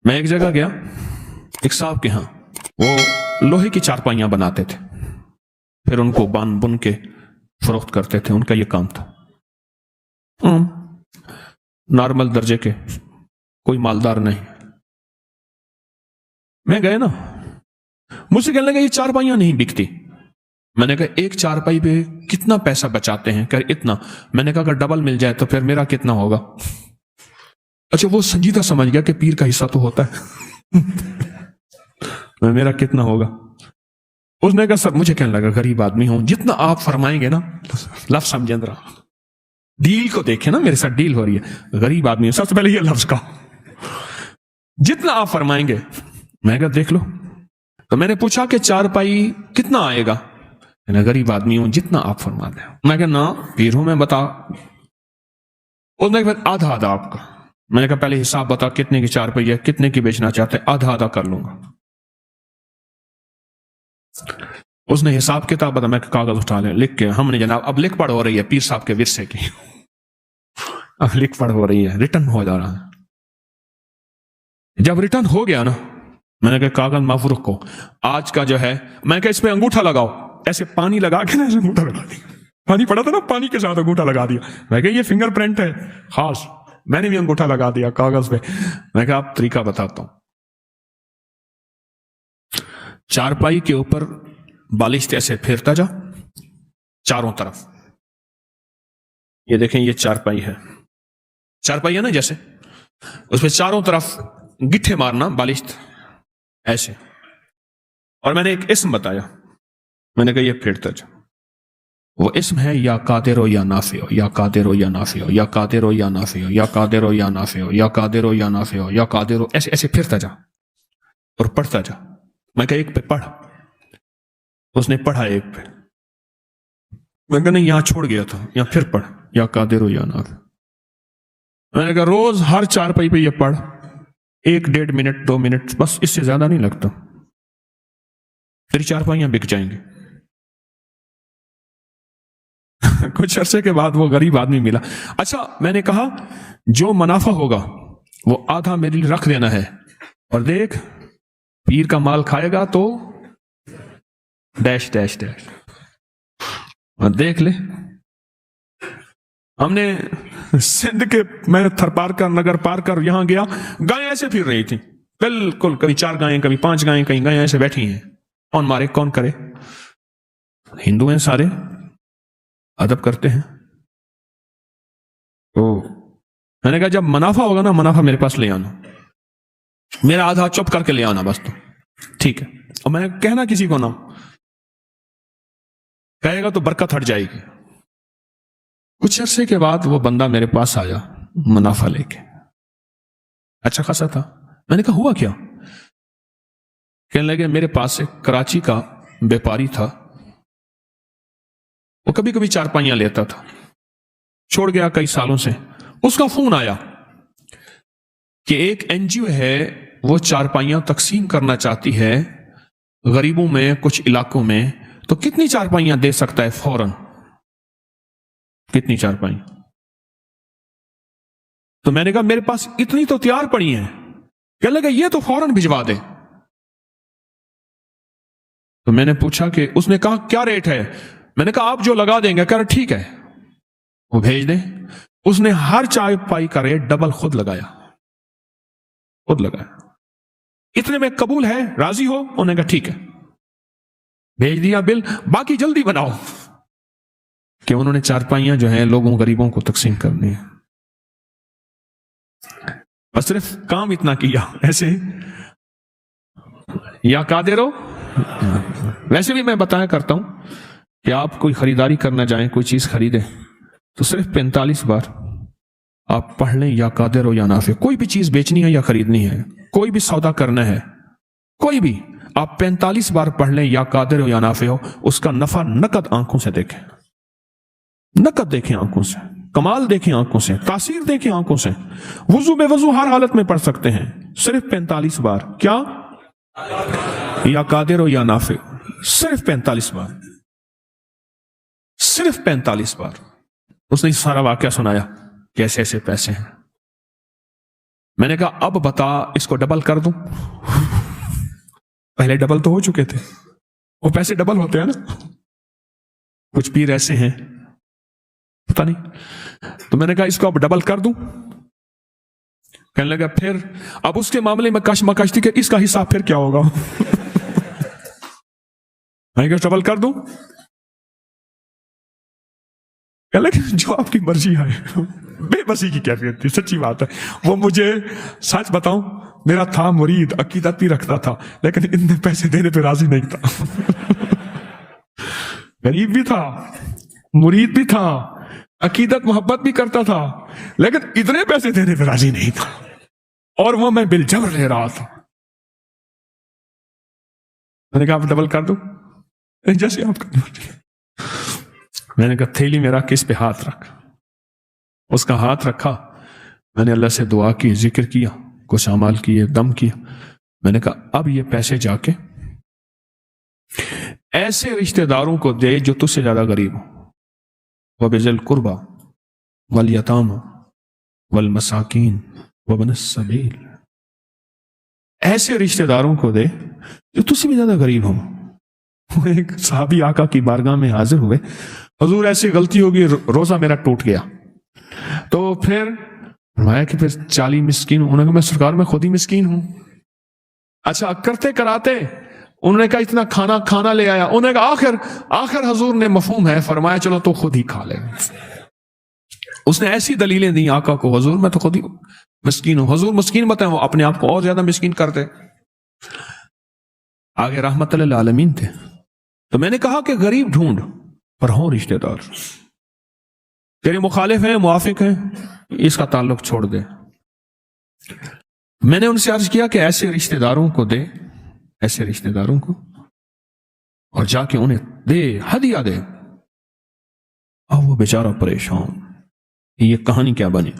میں ایک جگہ گیا، ایک صاحب کے ہاں، وہ لوہے کی چارپائیاں بناتے تھے، پھر ان کو بن کے فروخت کرتے تھے. ان کا یہ کام تھا. نارمل درجے کے، کوئی مالدار نہیں. میں گئے نا، مجھ سے کہنے لگا یہ چارپائیاں نہیں بکتی. میں نے کہا ایک چارپائی پہ کتنا پیسہ بچاتے ہیں؟ کہ اتنا. میں نے کہا اگر ڈبل مل جائے تو پھر میرا کتنا ہوگا؟ اچھا وہ سنجیدہ سمجھ گیا کہ پیر کا حصہ تو ہوتا ہے. میرا کتنا ہوگا؟ اس نے کہا سر، مجھے کہنے لگا غریب آدمی ہوں، جتنا آپ فرمائیں گے نا، لفظ سمجھیں ذرا، ڈیل کو دیکھیں نا، میرے ساتھ ڈیل ہو رہی ہے، غریب آدمی ہوں، سب سے پہلے یہ لفظ کا جتنا آپ فرمائیں گے. میں کہا دیکھ لو. تو میں نے پوچھا کہ چارپائی کتنا آئے گا؟ میں نے غریب آدمی ہوں، جتنا آپ فرما دیں. میں کہا نا پیر ہوں میں، بتا. اس نے کہا آدھا آدھا آپ کا. میں نے کہا پہلے حساب بتا کتنے کی چارپائی ہے، کتنے کی بیچنا چاہتے ہیں؟ آدھا آدھا کر لوں گا. اس نے حساب کتاب بتا. میں کاغذ اٹھا لیں، لکھ کے ہم نے جناب اب لکھ پڑھ ہو رہی ہے پیر صاحب کے ورثے کی، اب لکھ پڑھ ہو رہی ہے، ریٹرن ہو جا رہا ہے. جب ریٹرن ہو گیا نا، میں نے کہا کاغذ محفوظ رکھو، آج کا جو ہے، میں کہا اس پہ انگوٹھا لگاؤ. ایسے پانی لگا کے نا، ایسے انگوٹھا لگا دیا. پانی پڑا تھا نا، پانی کے ساتھ انگوٹھا لگا دیا. میں کہا یہ فنگر پرنٹ ہے خاص. میں نے بھی انگوٹھا لگا دیا کاغذ پہ. میں کہا آپ طریقہ بتاتا ہوں. چارپائی کے اوپر بالشت ایسے پھیرتا جا چاروں طرف. یہ دیکھیں یہ چارپائی ہے، چارپائی ہے نا، جیسے اس پہ چاروں طرف گٹھے مارنا بالشت ایسے. اور میں نے ایک اسم بتایا، میں نے کہا یہ پھیرتا جا. وہ اسم ہے یا قادر ہو یا نافع ہو، یا قادر ہو یا نافع ہو، یا قادر ہو یا نافع ہو، یا قادر ہو یا نافع ہو، یا قادر ہو یا نافع ہو، یا قادر ہو. ایسے ایسے پھرتا جا اور پڑھتا جا. میں کہا ایک پہ پڑھ. اس نے پڑھا ایک پہ. میں کہا نہیں یہاں چھوڑ گیا تھا، یہاں پھر پڑھ یا قادر ہو یا نافع. میں نے کہا روز ہر چارپائی پہ یہ پڑھ، 1-1.5 منٹ 2 منٹ، بس اس سے زیادہ نہیں لگتا، تیری چارپائیاں بک جائیں گے. کچھ عرصے کے بعد وہ غریب آدمی ملا. اچھا میں نے کہا جو منافع ہوگا وہ آدھا میرے لیے رکھ دینا ہے، اور دیکھ پیر کا مال کھائے گا تو ڈیش ڈیش ڈیش. اور دیکھ لے ہم نے سندھ کے، میں تھر پار کر نگر پار کر یہاں گیا، گائیں ایسے پھر رہی تھی بالکل، کبھی 4 گائیں کبھی 5 گائیں، کہیں گائیں ایسے بیٹھی ہیں. کون مارے کون کرے؟ ہندو ہیں سارے، ادب کرتے ہیں. میں نے کہا جب منافع ہوگا نا، منافع میرے پاس لے آنا، میرا آدھا چپ کر کے لے آنا بس. تو ٹھیک ہے. اور میں نے کہنا کسی کو نہ، کہے گا تو برکت ہٹ جائے گی. کچھ عرصے کے بعد وہ بندہ میرے پاس آیا منافع لے کے، اچھا خاصا تھا. میں نے کہا ہوا کیا؟ کہنے لگے میرے پاس ایک کراچی کا بیپاری تھا، وہ کبھی کبھی چارپائیاں لیتا تھا، چھوڑ گیا کئی سالوں سے. اس کا فون آیا کہ ایک NGO ہے، وہ چارپائیاں تقسیم کرنا چاہتی ہے غریبوں میں کچھ علاقوں میں، تو کتنی چارپائیاں دے سکتا ہے فوراً؟ کتنی چارپائیاں؟ تو میں نے کہا میرے پاس اتنی تو تیار پڑی ہیں. کہنے لگا یہ تو فوراً بھجوا دے. تو میں نے پوچھا کہ، اس نے کہا کیا ریٹ ہے؟ میں نے کہا آپ جو لگا دیں گے. کہہ رہا ٹھیک ہے وہ بھیج دیں. اس نے ہر چارپائی کا ریٹ ڈبل خود لگایا، خود لگایا. اتنے میں قبول ہے، راضی ہو؟ انہوں نے کہا ٹھیک ہے. بھیج دیا بل. باقی جلدی بناؤ، کہ انہوں نے چارپائیاں جو ہیں لوگوں غریبوں کو تقسیم کرنی ہے. بس صرف کام اتنا کیا ایسے، یا قادر ہو. ویسے بھی میں بتایا کرتا ہوں کہ آپ کوئی خریداری کرنا جائیں، کوئی چیز خریدیں، تو صرف 45 بار آپ پڑھ لیں یا قادر ہو یا نافع. کوئی بھی چیز بیچنی ہے یا خریدنی ہے، کوئی بھی سودا کرنا ہے، کوئی بھی، آپ 45 بار پڑھ لیں یا قادر ہو یا نافع ہو. اس کا نفع نقد آنکھوں سے دیکھیں، نقد دیکھیں آنکھوں سے، کمال دیکھیں آنکھوں سے، تاثیر دیکھیں آنکھوں سے. وضو بے وضو ہر حالت میں پڑھ سکتے ہیں، صرف 45 بار. کیا؟ یا قادر ہو یا نافع، صرف 45 بار، صرف 45 بار. اس نے سارا واقعہ سنایا، کیسے ایسے پیسے ہیں. میں نے کہا اب بتا اس کو ڈبل کر دوں؟ پہلے ڈبل تو ہو چکے تھے، وہ پیسے ڈبل ہوتے ہیں نا، کچھ پیر ایسے ہیں پتہ نہیں، تو میں نے کہا اس کو اب ڈبل کر دوں؟ کہنے لگا پھر اب اس کے معاملے میں کش مکش تھی کہ اس کا حصہ پھر کیا ہوگا؟ میں کہا ڈبل کر دوں؟ کہنے لگا جو آپ کی مرضی ہے۔ بے بسی کی کیفیت تھی، سچی بات ہے۔ وہ مجھے سچ بتاؤں، میرا تھا مرید، عقیدت بھی رکھتا تھا، لیکن اتنے پیسے دینے پہ راضی نہیں تھا۔ غریب بھی تھا، مرید بھی تھا، عقیدت محبت بھی کرتا تھا، لیکن اتنے پیسے دینے پہ راضی نہیں تھا، اور وہ میں بالجبر لے رہا تھا۔ میں نے کہا آپ ڈبل کر دوں؟ جیسے آپ کا مرضی۔ میں نے کہا تھیلی میں رکھ، اس پہ ہاتھ رکھ۔ اس کا ہاتھ رکھا، میں نے اللہ سے دعا کی، ذکر کیا، کچھ اعمال کیے، دم کیا۔ میں نے کہا اب یہ پیسے جا کے ایسے رشتہ داروں کو دے جو تجھ سے زیادہ غریب ہوں، وَبِذِي الْقُرْبَى وَالْيَتَامَى وَالْمَسَاكِينِ وَابْنِ السَّبِيلِ، ایسے رشتہ داروں کو دے جو تجھ سے بھی زیادہ غریب ہوں۔ وہ ایک صحابی آقا کی بارگاہ میں حاضر ہوئے، حضور ایسی غلطی ہوگی، روزہ میرا ٹوٹ گیا، تو پھر فرمایا کہ پھر 40 مسکین ہوں۔ انہوں نے کہا میں سرکار میں خود ہی مسکین ہوں۔ اچھا کرتے کراتے انہوں نے کہا اتنا کھانا لے آیا، انہوں نے کہا آخر حضور نے مفہوم ہے، فرمایا چلو تو خود ہی کھا لے۔ اس نے ایسی دلیلیں دی آقا کو، حضور میں تو خود ہی مسکین ہوں۔ حضور مسکین بتائیں، وہ اپنے آپ کو اور زیادہ مسکین کرتے۔ آگے رحمت للعالمین تھے، تو میں نے کہا کہ غریب ڈھونڈ پر ہوں رشتہ دار، تیرے مخالف ہیں، موافق ہیں، اس کا تعلق چھوڑ دے۔ میں نے ان سے عرض کیا کہ ایسے رشتہ داروں کو دے، ایسے رشتہ داروں کو، اور جا کے انہیں دے، ہدیہ دے۔ اب وہ بیچارہ پریشان، یہ کہانی کیا بنی؟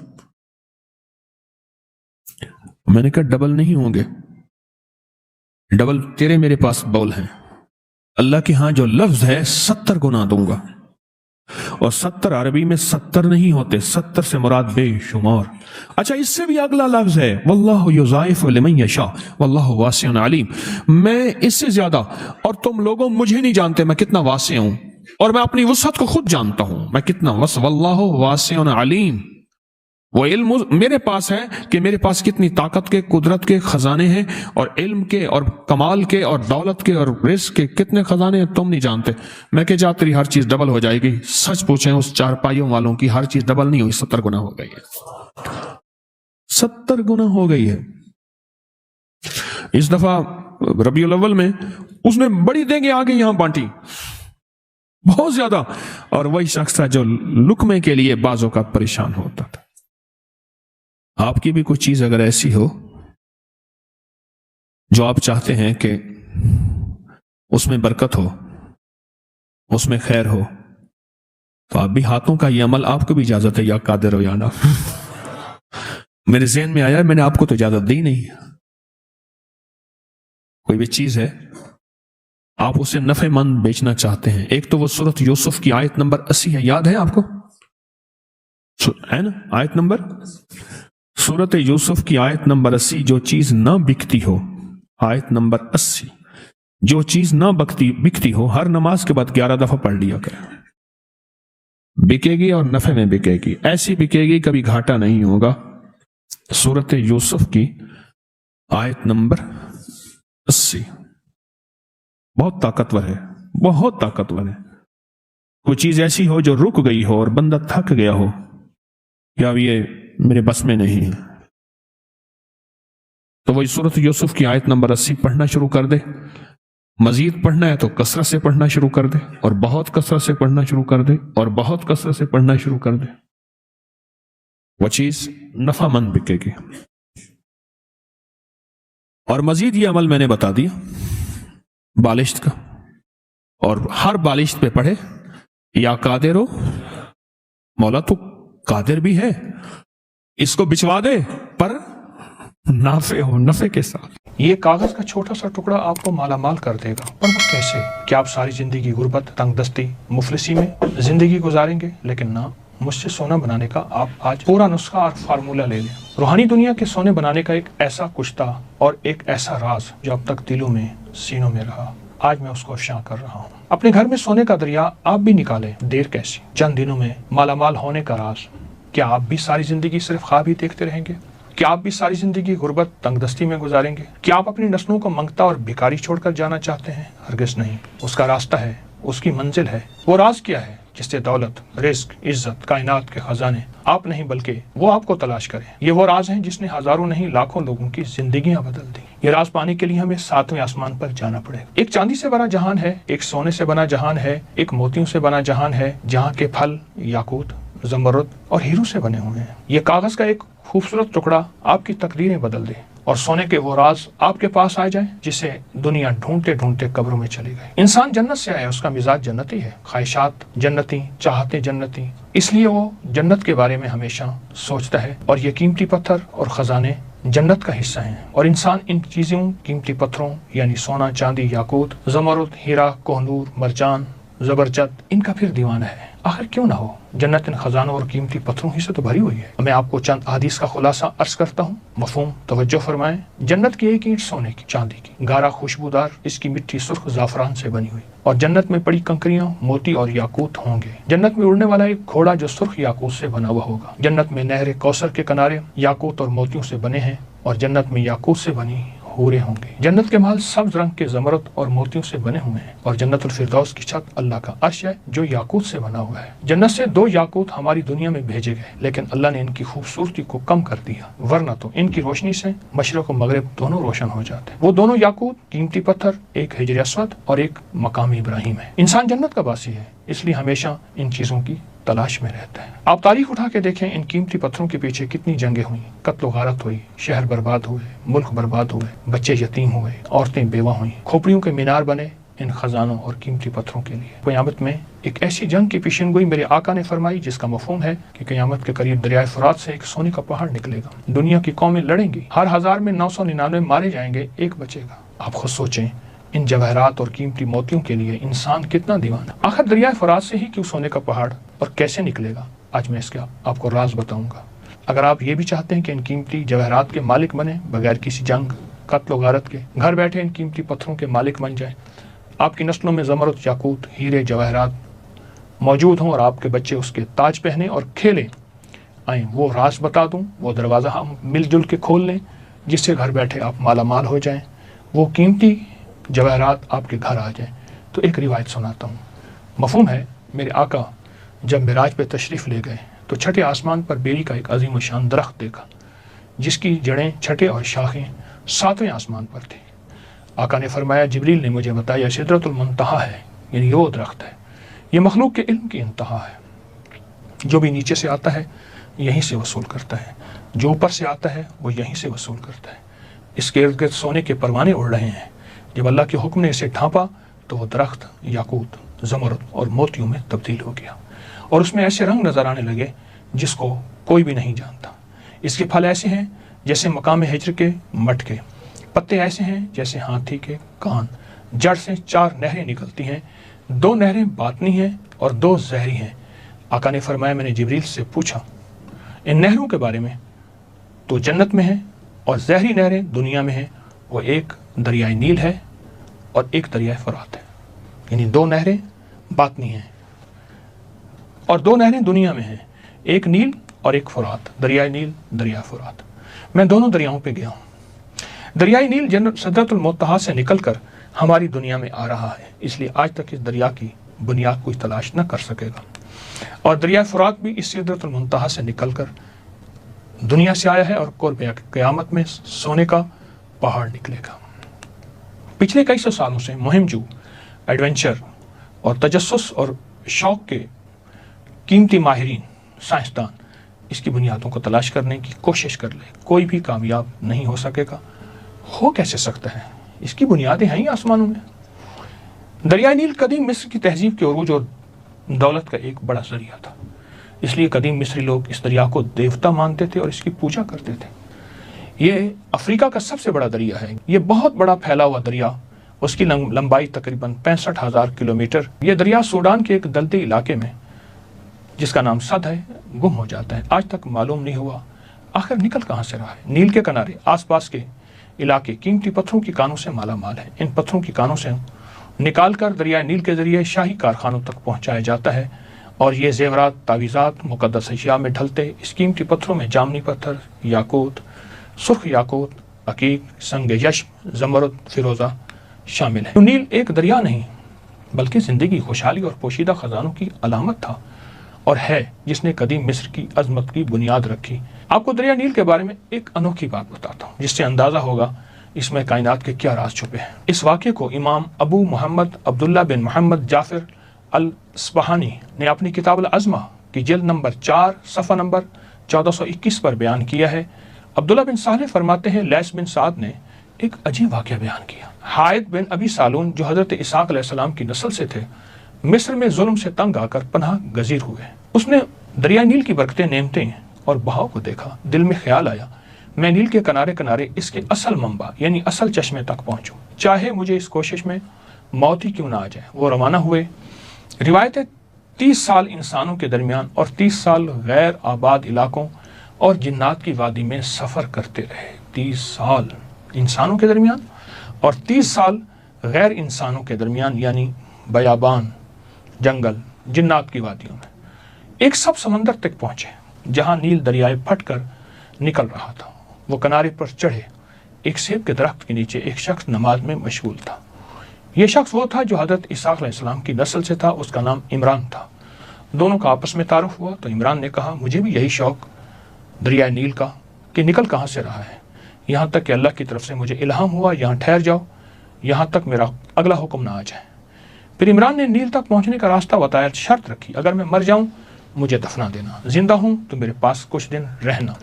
میں نے کہا ڈبل نہیں ہوں گے، ڈبل تیرے میرے پاس بول ہیں، اللہ کے ہاں جو لفظ ہے 70 گنا دوں گا، اور 70 عربی میں 70 نہیں ہوتے، 70 سے مراد بے شمار۔ اچھا اس سے بھی اگلا لفظ ہے واللہ یضاعف لمن یشاء واللہ واسع علیم، میں اس سے زیادہ، اور تم لوگوں مجھے نہیں جانتے میں کتنا واسع ہوں، اور میں اپنی وسعت کو خود جانتا ہوں میں کتنا وسع، واللہ واسع علیم، وہ علم میرے پاس ہے کہ میرے پاس کتنی طاقت کے، قدرت کے خزانے ہیں، اور علم کے اور کمال کے اور دولت کے اور رزق کے کتنے خزانے ہیں تم نہیں جانتے۔ میں کہ جا تیری ہر چیز ڈبل ہو جائے گی۔ سچ پوچھیں اس چارپائیوں والوں کی ہر چیز ڈبل نہیں ہوئی، 70 گنا ہو گئی ہے، 70 گنا ہو گئی ہے۔ اس دفعہ ربیع الاول میں اس نے بڑی دیں گے آگے یہاں بانٹی، بہت زیادہ، اور وہی شخص تھا جو لقمے کے لیے بعض اوقات پریشان ہوتا تھا۔ آپ کی بھی کوئی چیز اگر ایسی ہو جو آپ چاہتے ہیں کہ اس میں برکت ہو، اس میں خیر ہو، تو آپ بھی ہاتھوں کا یہ عمل، آپ کو بھی اجازت ہے، یا قادر ہو یا نہ۔ میرے ذہن میں آیا، میں نے آپ کو تو اجازت دی نہیں۔ کوئی بھی چیز ہے آپ اسے نفع مند بیچنا چاہتے ہیں، ایک تو وہ سورۃ یوسف کی آیت نمبر 80 ہے، یاد ہے آپ کو؟ ہے نا آیت نمبر؟ سورۃ یوسف کی آیت نمبر 80، جو چیز نہ بکتی ہو، آیت نمبر 80، جو چیز نہ بکتی ہو، ہر نماز کے بعد 11 دفعہ پڑھ لیا کرے، بکے گی اور نفع میں بکے گی، ایسی بکے گی کبھی گھاٹا نہیں ہوگا۔ سورۃ یوسف کی آیت نمبر 80 بہت طاقتور ہے، بہت طاقتور ہے۔ کوئی چیز ایسی ہو جو رک گئی ہو اور بندہ تھک گیا ہو، یا یہ میرے بس میں نہیں ہے، تو وہی سورۃ یوسف کی آیت نمبر 80 پڑھنا شروع کر دے۔ مزید پڑھنا ہے تو کثرت سے پڑھنا شروع کر دے، اور بہت کثرت سے پڑھنا شروع کر دے، اور بہت کثرت سے پڑھنا شروع کر دے، وہ چیز نفع مند بکے گی۔ اور مزید یہ عمل میں نے بتا دیا بالشت کا، اور ہر بالشت پہ پڑھے یا قادر ہو، مولا تو قادر بھی ہے، اس کو بچوا دے، پر نافع ہو، نفع کے ساتھ۔ یہ کاغذ کا چھوٹا سا ٹکڑا آپ کو مالا مال کر دے گا، پر وہ کیسے؟ کیا آپ ساری زندگی غربت، تنگ دستی، مفلسی میں زندگی گزاریں گے؟ لیکن نہ، مجھ سے سونا بنانے کا آپ آج پورا نسخہ اور فارمولہ لے لیں۔ روحانی دنیا کے سونے بنانے کا ایک ایسا کچھ تھا اور ایک ایسا راز جو اب تک دلوں میں سینوں میں رہا، آج میں اس کو افشاں کر رہا ہوں۔ اپنے گھر میں سونے کا دریا آپ بھی نکالیں، دیر کیسی، چند دنوں میں مالا مال ہونے کا راز۔ کیا آپ بھی ساری زندگی صرف خواب ہی دیکھتے رہیں گے؟ کیا آپ بھی ساری زندگی غربت تنگ دستی میں گزاریں گے؟ کیا آپ اپنی نسلوں کو منگتا اور بھکاری چھوڑ کر جانا چاہتے ہیں؟ ہرگز نہیں۔ اس کا راستہ ہے، اس کی منزل ہے۔ وہ راز کیا ہے جس سے دولت، رزق، عزت، کائنات کے خزانے آپ نہیں بلکہ وہ آپ کو تلاش کریں؟ یہ وہ راز ہے جس نے ہزاروں نہیں لاکھوں لوگوں کی زندگیاں بدل دی۔ یہ راز پانے کے لیے ہمیں 7ویں آسمان پر جانا پڑے گا۔ ایک چاندی سے بنا جہان ہے، ایک سونے سے بنا جہان ہے، ایک موتیوں سے بنا جہان ہے، جہاں کے پھل یاقوت، زمرد اور ہیروں سے بنے ہوئے ہیں۔ یہ کاغذ کا ایک خوبصورت ٹکڑا آپ کی تقدیریں بدل دے اور سونے کے وہ راز آپ کے پاس آ جائیں جسے دنیا ڈھونڈتے ڈھونڈتے قبروں میں چلی گئی۔ انسان جنت سے آیا، اس کا مزاج جنتی ہے، خواہشات جنتی، چاہتے جنتی، اس لیے وہ جنت کے بارے میں ہمیشہ سوچتا ہے اور یہ قیمتی پتھر اور خزانے جنت کا حصہ ہیں اور انسان ان چیزوں، قیمتی پتھروں یعنی سونا، چاندی، یاقوت، زمرد، ہیرا، کوہنور، مرجان، زبرجد، ان کا پھر دیوانہ ہے۔ آخر کیوں نہ ہو؟ جنت ان خزانوں اور قیمتی پتھروں ہی سے تو بھری ہوئی ہے۔ میں آپ کو چند احادیث کا خلاصہ عرض کرتا ہوں، مفہوم توجہ فرمائیں۔ جنت کی ایک اینٹ سونے کی، چاندی کی، گارا خوشبودار، اس کی مٹی سرخ زعفران سے بنی ہوئی، اور جنت میں پڑی کنکریاں موتی اور یاقوت ہوں گے۔ جنت میں اڑنے والا ایک گھوڑا جو سرخ یاقوت سے بنا ہوا ہوگا۔ جنت میں نہر کوثر کے کنارے یاقوت اور موتیوں سے بنے ہیں اور جنت میں یاقوت سے بنی حوریں ہوں گے۔ جنت کے محل سبز رنگ کے زمرد اور موتیوں سے بنے ہوئے ہیں اور جنت الفردوس کی چھت اللہ کا عرش ہے جو یاقوت سے بنا ہوا ہے۔ جنت سے 2 یاقوت ہماری دنیا میں بھیجے گئے، لیکن اللہ نے ان کی خوبصورتی کو کم کر دیا، ورنہ تو ان کی روشنی سے مشرق و مغرب دونوں روشن ہو جاتے۔ وہ دونوں یاقوت، قیمتی پتھر، ایک حجر اسود اور ایک مقام ابراہیم ہے۔ انسان جنت کا باسی ہے، اس لیے ہمیشہ ان چیزوں کی تلاش میں رہتا ہے۔ آپ تاریخ اٹھا کے دیکھیں، ان قیمتی پتھروں کے پیچھے کتنی جنگیں ہوئیں، قتل و غارت ہوئی، شہر برباد ہوئے، ملک برباد ہوئے، بچے یتیم ہوئے، عورتیں بیوہ ہوئیں، کھوپڑیوں کے مینار بنے ان خزانوں اور قیمتی پتھروں کے لیے۔ قیامت میں ایک ایسی جنگ کی پیشن گوئی میرے آقا نے فرمائی جس کا مفہوم ہے کہ قیامت کے قریب دریائے فرات سے ایک سونے کا پہاڑ نکلے گا۔ دنیا کی قومیں لڑیں گی، ہر 1000 میں 999 مارے جائیں گے، ایک بچے گا۔ آپ خود سوچیں، ان جواہرات اور قیمتی موتیوں کے لیے انسان کتنا دیوانہ۔ آخر دریائے فرات سے ہی کیوں سونے کا پہاڑ اور کیسے نکلے گا؟ آج میں اس کا آپ کو راز بتاؤں گا۔ اگر آپ یہ بھی چاہتے ہیں کہ ان قیمتی جواہرات کے مالک بنے بغیر کسی جنگ، قتل و غارت کے، گھر بیٹھے ان قیمتی پتھروں کے مالک بن جائیں، آپ کی نسلوں میں زمرد، یاقوت، ہیرے، جواہرات موجود ہوں اور آپ کے بچے اس کے تاج پہنے اور کھیلیں، آئیں وہ راز بتا دوں، وہ دروازہ ہم مل جل کے کھول لیں جس سے گھر بیٹھے آپ مالا مال ہو جائیں، وہ قیمتی جواہرات آپ کے گھر آ جائیں۔ تو ایک روایت سناتا ہوں، مفہوم ہے میرے آقا جب معراج پہ تشریف لے گئے تو چھٹے آسمان پر بیری کا ایک عظیم الشان درخت دیکھا جس کی جڑیں، چھٹے اور شاخیں 7ویں آسمان پر تھی۔ آقا نے فرمایا جبریل نے مجھے بتایا سدرۃ المنتہا ہے، یعنی یہ وہ درخت ہے، یہ مخلوق کے علم کی انتہا ہے۔ جو بھی نیچے سے آتا ہے یہیں سے وصول کرتا ہے، جو اوپر سے آتا ہے وہ یہیں سے وصول کرتا ہے۔ اس کے ارد گرد سونے کے پروانے اڑ رہے ہیں۔ جب اللہ کے حکم نے اسے ڈھانپا تو وہ درخت یاقوت، زمرد اور موتیوں میں تبدیل ہو گیا اور اس میں ایسے رنگ نظر آنے لگے جس کو کوئی بھی نہیں جانتا۔ اس کے پھل ایسے ہیں جیسے مقام ہجر کے مٹکے، پتے ایسے ہیں جیسے ہاتھی کے کان، جڑ سے 4 نہریں نکلتی ہیں، 2 نہریں باطنی ہیں اور 2 زہری ہیں۔ آقا نے فرمایا میں نے جبریل سے پوچھا ان نہروں کے بارے میں، تو جنت میں ہیں اور زہری نہریں دنیا میں ہیں، وہ ایک دریائے نیل ہے اور ایک دریائے فرات ہے، یعنی 2 نہریں باطنی ہیں اور 2 نہریں دنیا میں ہیں، ایک نیل اور ایک فرات، دریائے نیل، دریائے فرات۔ میں دونوں دریاؤں پہ گیا ہوں۔ دریائے نیل جنت سدرۃ المنتہا سے نکل کر ہماری دنیا میں آ رہا ہے، اس لیے آج تک اس دریا کی بنیاد کوئی تلاش نہ کر سکے گا، اور دریائے فرات بھی اس سدرۃ المنتہا سے نکل کر دنیا سے آیا ہے اور قرب قیامت میں سونے کا پہاڑ نکلے گا۔ پچھلے کئی سو سالوں سے مہم جو ایڈونچر اور تجسس اور شوق کے قیمتی ماہرین، سائنسدان اس کی بنیادوں کو تلاش کرنے کی کوشش کر لے، کوئی بھی کامیاب نہیں ہو سکے گا۔ ہو کیسے سکتا ہے؟ اس کی بنیادیں ہیں ہی آسمانوں میں۔ دریائے نیل قدیم مصر کی تہذیب کے عروج اور دولت کا ایک بڑا ذریعہ تھا، اس لیے قدیم مصری لوگ اس دریا کو دیوتا مانتے تھے اور اس کی پوجا کرتے تھے۔ یہ افریقہ کا سب سے بڑا دریا ہے، یہ بہت بڑا پھیلا ہوا دریا، اس کی لمبائی تقریباً 65,000 کلومیٹر۔ یہ دریا سوڈان کے ایک دلدلی علاقے میں جس کا نام صد ہے گم ہو جاتا ہے، آج تک معلوم نہیں ہوا آخر نکل کہاں سے رہا ہے۔ نیل کے کنارے آس پاس کے علاقے قیمتی پتھروں کی کانوں سے مالا مال ہے۔ ان پتھروں کی کانوں سے نکال کر دریائے نیل کے ذریعے شاہی کارخانوں تک پہنچایا جاتا ہے، اور یہ زیورات، تعویذات، مقدس اشیاء میں ڈھلتے اس قیمتی پتھروں میں جامنی پتھر، یاقوت، سرخ یاقوت، عقیق، سنگ یشم، زمرد، فیروزہ شامل ہیں۔ نیل ایک دریا نہیں بلکہ زندگی، خوشحالی اور پوشیدہ خزانوں کی علامت تھا اور ہے، جس نے قدیم مصر کی عظمت کی بنیاد رکھی۔ آپ کو دریا نیل کے بارے میں ایک انوکھی بات بتاتا ہوں جس سے اندازہ ہوگا اس میں کائنات کے کیا راز چھپے ہیں۔ اس واقعے کو امام ابو محمد عبداللہ بن محمد جعفر الاصبہانی نے اپنی کتاب العظمہ کی جلد نمبر 4 صفحہ نمبر 1421 پر بیان کیا ہے۔ عبداللہ بن صالح فرماتے ہیں، لیث بن سعد نے ایک عجیب واقعہ بیان کیا۔ حائد بن ابی سالون جو حضرت اسحاق علیہ السلام کی نسل سے تھے، مصر میں ظلم سے تنگ آ کر پناہ گزیر ہوئے۔ اس نے دریا نیل کی برکتیں، نعمتیں اور بہاؤ کو دیکھا۔ دل میں خیال آیا، میں نیل کے کنارے کنارے اس کے اصل منبع یعنی اصل چشمے تک پہنچوں، چاہے مجھے اس کوشش میں موت ہی کیوں نہ آ جائے۔ وہ روانہ ہوئے۔ روایت ہے 30 سال انسانوں کے درمیان اور 30 سال غیر آباد علاقوں اور جنات کی وادی میں سفر کرتے رہے۔ 30 سال انسانوں کے درمیان اور 30 سال غیر انسانوں کے درمیان، یعنی بیابان، جنگل، جنات کی وادیوں میں۔ ایک سب سمندر تک پہنچے جہاں نیل دریائے پھٹ کر نکل رہا تھا۔ وہ کنارے پر چڑھے۔ ایک سیب کے درخت کے نیچے ایک شخص نماز میں مشغول تھا۔ یہ شخص وہ تھا جو حضرت اسحاق علیہ السلام کی نسل سے تھا، اس کا نام عمران تھا۔ دونوں کا آپس میں تعارف ہوا تو عمران نے کہا، مجھے بھی یہی شوق دریائے نیل کا کہ نکل کہاں سے رہا ہے، یہاں تک کہ اللہ کی طرف سے مجھے الہام ہوا یہاں ٹھہر جاؤ یہاں تک میرا اگلا حکم نہ آ جائے۔ پھر عمران نے نیل تک پہنچنے کا راستہ بتایا، شرط رکھی، اگر میں مر جاؤں مجھے دفنا دینا، زندہ ہوں تو میرے پاس کچھ دن رہنا۔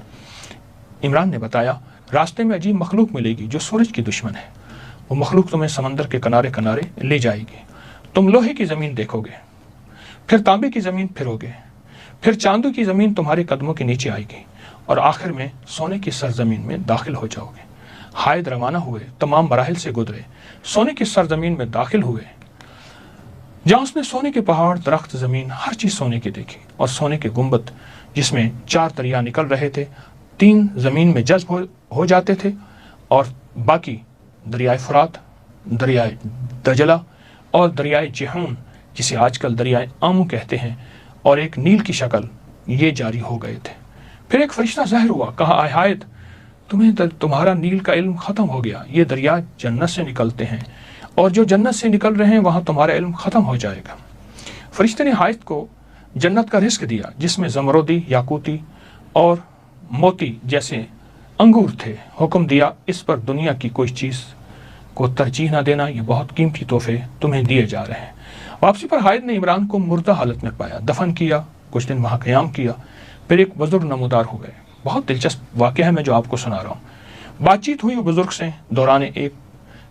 عمران نے بتایا، راستے میں عجیب مخلوق ملے گی جو سورج کی دشمن ہے، وہ مخلوق تمہیں سمندر کے کنارے کنارے لے جائے گی، تم لوہے کی زمین دیکھو گے، پھر تانبے کی زمین پھرو گے، پھر چاندو کی زمین تمہارے قدموں کے نیچے آئے گی، اور آخر میں سونے کی سرزمین میں داخل ہو جاؤ گے۔ حائد روانہ ہوئے، تمام مراحل سے گزرے، سونے کی سرزمین میں داخل ہوئے، جہاں اس نے سونے کے پہاڑ، درخت، زمین، ہر چیز سونے کی دیکھی، اور سونے کے گنبد جس میں 4 دریا نکل رہے تھے، 3 زمین میں جذب ہو جاتے تھے، اور باقی دریائے فرات، دریائے دجلہ اور دریائے جہون جسے آج کل دریائے آمو کہتے ہیں، اور ایک نیل کی شکل، یہ جاری ہو گئے تھے۔ پھر ایک فرشتہ ظاہر ہوا، کہا، اے حائد، تمہارا نیل کا علم ختم ہو گیا، یہ دریا جنت سے نکلتے ہیں، اور جو جنت سے نکل رہے ہیں وہاں تمہارا علم ختم ہو جائے گا۔ فرشتے نے حائد کو جنت کا رزق دیا جس میں زمردی، یاقوتی اور موتی جیسے انگور تھے۔ حکم دیا، اس پر دنیا کی کوئی چیز کو ترجیح نہ دینا، یہ بہت قیمتی تحفے تمہیں دیے جا رہے ہیں۔ واپسی پر حائد نے عمران کو مردہ حالت میں پایا، دفن کیا، کچھ دن وہاں قیام کیا، پھر ایک بزرگ نمودار ہو گئے۔ بہت دلچسپ واقعہ ہے میں جو آپ کو سنا رہا ہوں۔ بات چیت ہوئی بزرگ سے، دوران ایک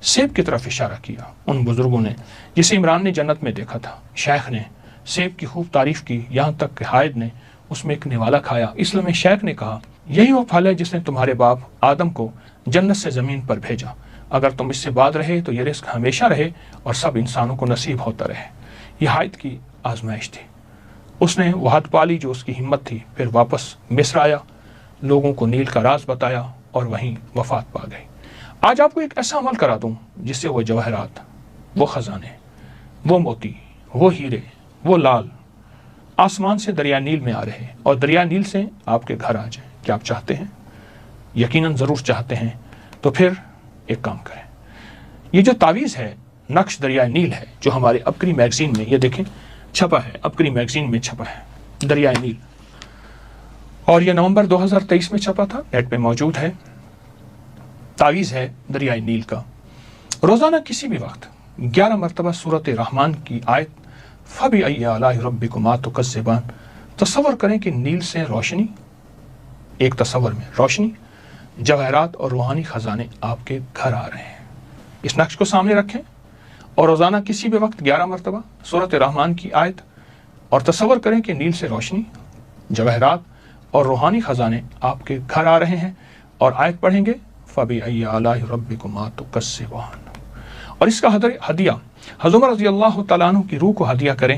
سیب کی طرف اشارہ کیا ان بزرگوں نے جسے عمران نے جنت میں دیکھا تھا۔ شیخ نے سیب کی خوب تعریف کی، یہاں تک کہ حائد نے اس میں ایک نوالا کھایا۔ اس لیے شیخ نے کہا، یہی وہ پھل ہے جس نے تمہارے باپ آدم کو جنت سے زمین پر بھیجا، اگر تم اس سے بعد رہے تو یہ رزق ہمیشہ رہے اور سب انسانوں کو نصیب ہوتا رہے۔ یہ حائد کی آزمائش تھی، اس نے وہ حد پالی جو اس کی ہمت تھی۔ پھر واپس مصر آیا، لوگوں کو نیل کا راز بتایا اور وہیں وفات پا گئی۔ آج آپ کو ایک ایسا عمل کرا دوں جس سے وہ جواہرات، وہ خزانے، وہ موتی، وہ ہیرے، وہ لال آسمان سے دریا نیل میں آ رہے اور دریا نیل سے آپ کے گھر آ جائیں۔ کیا آپ چاہتے ہیں؟ یقیناً ضرور چاہتے ہیں۔ تو پھر ایک کام کریں، یہ جو تعویذ ہے، نقش دریا نیل ہے، جو ہمارے ابکری میگزین میں، یہ دیکھیں چھپا ہے، ابکری میگزین میں چھپا ہے دریا نیل، اور یہ نومبر 2023 میں چھپا تھا، نیٹ پہ موجود ہے۔ تعویذ ہے دریائے نیل کا۔ روزانہ کسی بھی وقت 11 مرتبہ سورۃ رحمان کی آیت فَبِأَيِّ آلَاءِ رَبِّكُمَا تُكَذِّبَانِ، تصور کریں کہ نیل سے روشنی، ایک تصور میں روشنی، جواہرات اور روحانی خزانے آپ کے گھر آ رہے ہیں۔ اس نقش کو سامنے رکھیں اور روزانہ کسی بھی وقت 11 مرتبہ سورۃ رحمان کی آیت، اور تصور کریں کہ نیل سے روشنی، جواہرات اور روحانی خزانے آپ کے گھر آ رہے ہیں، اور آیت پڑھیں گے فَبِأَيِّ آلَاءِ رَبِّكُمَا تُكَذِّبَانِ، اور اس کا ہدیہ حضرت عمر رضی اللہ تعالیٰ عنہ کی روح کو ہدیہ کریں